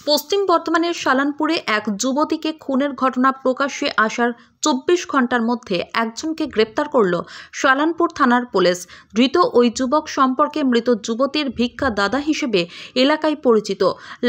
পশ্চিম বর্ধমানের শালানপুরে এক যুবতীকে খুনের ঘটনা প্রকাশ্যে আসার 24 ঘন্টার মধ্যে একজনকে গ্রেপ্তার করল শালানপুর থানার পুলিশ। ধৃত ওই যুবক সম্পর্কে মৃত যুবতীর ভিক্ষা দাদা হিসেবে এলাকায় পরিচিত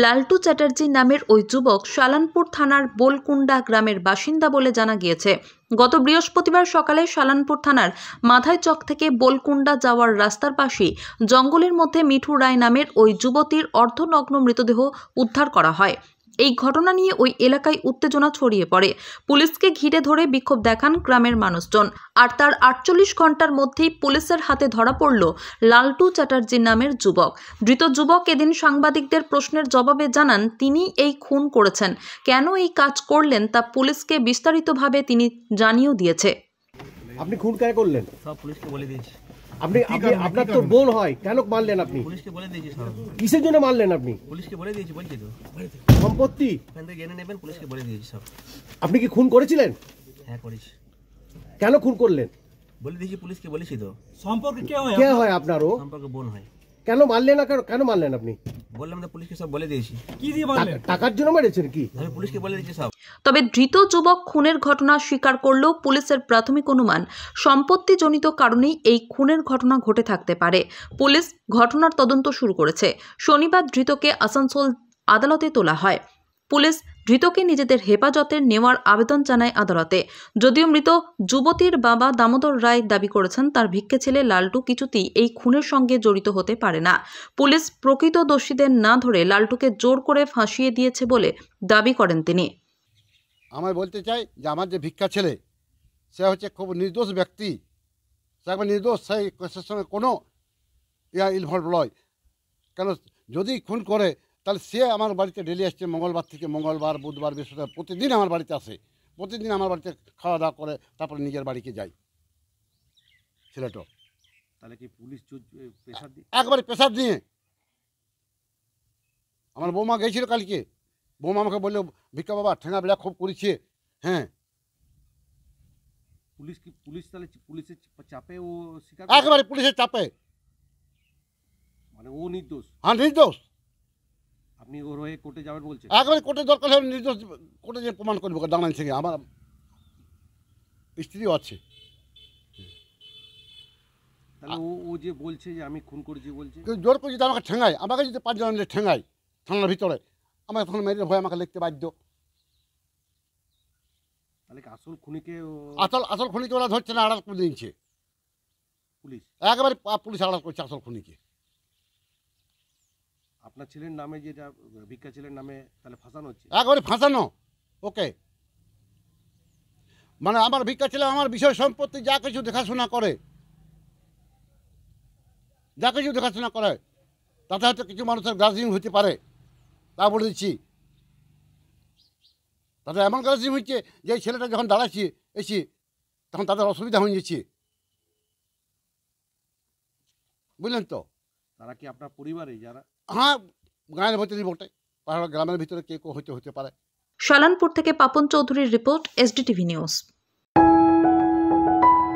লালটু চ্যাটার্জি নামের ওই যুবক শালানপুর থানার বোলকুন্ডা গ্রামের বাসিন্দা বলে জানা গিয়েছে। গত বৃহস্পতিবার সকালে শালানপুর থানার মাথায় চক থেকে বোলকুন্ডা যাওয়ার রাস্তার পাশে জঙ্গলের মধ্যে মিঠু রায় নামের ওই যুবতীর অর্ধনগ্ন মৃতদেহ উদ্ধার করা হয়। এই ঘটনা নিয়ে ওই এলাকায় উত্তেজনা ছড়িয়ে পড়ে। পুলিশকে ঘিরে ধরে বিক্ষোভ দেখান গ্রামের মানুষজন। আর তার 48 ঘন্টার মধ্যেই পুলিশের হাতে ধরা পড়ল লালটু চ্যাটার্জি নামের যুবক। ধৃত যুবক এদিন সাংবাদিকদের প্রশ্নের জবাবে জানান তিনি এই খুন করেছেন। কেন এই কাজ করলেন তা পুলিশকে বিস্তারিতভাবে তিনি জানিয়েও দিয়েছে। আপনি খুন কেন করলেন? সব পুলিশকে বলে দিয়েছি। আপনি আপনার তো বোন হয়, কেন মারলেন আপনি? পুলিশকে বলে দিয়েছি সব। কিসের জন্য মারলেন আপনি? পুলিশকে বলে দিয়েছি, বলছি তো। সম্পত্তি এখান থেকে জেনে নেবেন, পুলিশকে বলে দিয়েছি সব। আপনি কি খুন করেছিলেন? হ্যাঁ করেছি। কেন খুন করলেন? বলে দিয়েছি, পুলিশকে বলেছি তো। সম্পর্কে কে হয় আপনারও? সম্পর্কে বোন হয়। কেন মারলেন না? কেন মারলেন আপনি? বললাম তো পুলিশকে সব বলে দিয়েছি। কি দিয়ে বললেন? টাকার জন্য মেরেছেন কি? আমি পুলিশকে বলে দিয়েছি সব। তবে ধৃত যুবক খুনের ঘটনা স্বীকার করলেও পুলিশের প্রাথমিক অনুমান সম্পত্তিজনিত কারণেই এই খুনের ঘটনা ঘটে থাকতে পারে। পুলিশ ঘটনার তদন্ত শুরু করেছে। শনিবার ধৃতকে আসানসোল আদালতে তোলা হয়। পুলিশ ধৃতকে নিজেদের হেফাজতে নেওয়ার আবেদন জানায় আদালতে। যদিও মৃত যুবতীর বাবা দামোদর রায় দাবি করেছেন তার ভিক্ষে ছেলে লালটু কিছুতেই এই খুনের সঙ্গে জড়িত হতে পারে না। পুলিশ প্রকৃত দোষীদের না ধরে লালটুকে জোর করে ফাঁসিয়ে দিয়েছে বলে দাবি করেন তিনি। আমি বলতে চাই যে আমার যে ভিক্ষা ছেলে সে হচ্ছে খুব নির্দোষ ব্যক্তি, সে একবার নির্দোষ, সেই কেসের সঙ্গে কোনো ইনভলভ নয়। কেন যদি খুন করে তাহলে সে আমার বাড়িতে ডেলি আসছে, মঙ্গলবার থেকে মঙ্গলবার, বুধবার, বৃহস্পতিবার প্রতিদিন আমার বাড়িতে আসে, প্রতিদিন আমার বাড়িতে খাওয়া দাওয়া করে, তারপরে নিজের বাড়িতে যাই ছেলেটা। তাহলে কি পুলিশ প্রেসার দিয়ে? একবারে প্রেসার দিয়ে। আমার বৌমা গেছিল কালকে, বৌমা আমাকে বললো ভিক্ষা বাবা ঠেঙা বেড়া খুব করেছে। হ্যাঁ, পুলিশ তাহলে পুলিশের চাপে ও স্বীকার? একেবারে পুলিশের চাপে। মানে ও নির্দোষ? হ্যাঁ নির্দোষ। আপনি ওর হয়ে কোর্টে যাবেন বলছেন? একবারে কোর্টে দরকার হলে নির্দোষ কোর্টে যে প্রমাণ করবো দাঁড়ান থেকে। আমার স্ত্রীও আছে। তাহলে ও যে বলছে যে আমি খুন করেছি বলছে? জোর করে যদি আমাকে ঠেঙায়, আমাকে যদি 5 জন মিলে ঠেঙায় থানার ভিতরে, আমাকে তখন মেরে ভয় আমাকে লিখতে বাধ্য। তাহলে কি আসল খুনিকে? আসল খুনিকে ওরা ধরছে না, আড়াল করে দিয়েছে পুলিশ। একেবারে পুলিশ আড়াল করছে আসল খুনিকে। আপনার ছেলের নামে যেটা ভিক্ষা ছেলের নামে তাহলে ফাঁসানো হচ্ছে? একবারে ফাঁসানো। ওকে, মানে আমার ভিক্ষা ছেলে আমার বিষয় সম্পত্তি যা কিছু দেখাশোনা করে, যা কিছু দেখাশোনা করে, তাতে হয়তো কিছু মানুষের গ্রাজিং হতে পারে, তা বলে দিচ্ছি। তাতে এমন গ্রাজিং হচ্ছে যে ছেলেটা যখন দাঁড়াচ্ছি এসি তখন তাদের অসুবিধা হয়ে যাচ্ছে, বুঝলেন তো? তারা কি আপনার পরিবারে যারা? হ্যাঁ, গায়ের ভিতরে বটে, পাহাড় গ্রামের ভিতরে কে হতে পারে। শালানপুর থেকে পাপন চৌধুরীর রিপোর্ট, SDTV নিউজ।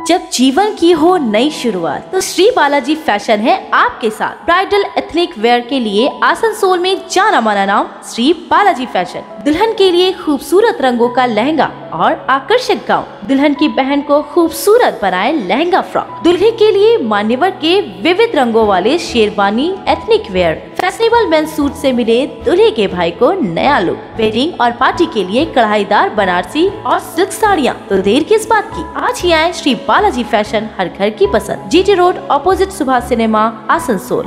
जब जीवन की हो नई शुरुआत तो श्री बालाजी फैशन है आपके साथ। ब्राइडल एथनिक वेयर के लिए आसनसोल में जाना माना नाम श्री बालाजी फैशन। दुल्हन के लिए खूबसूरत रंगों का लहंगा और आकर्षक गाउन, दुल्हन की बहन को खूबसूरत बनाए लहंगा फ्रॉक, दुल्हे के लिए मान्यवर के विविध रंगों वाले sherwani ethnic wear, fashionable main suit से मिले दुल्हे के भाई को नया लुक, वेडिंग और पार्टी के लिए कढ़ाईदार बनारसी और सिल्क साड़ियाँ। तो देर किस बात की, आज ही आए श्री बालाजी फैशन, हर घर की पसंद। GT road, opposite Subhash cinema, Asansol.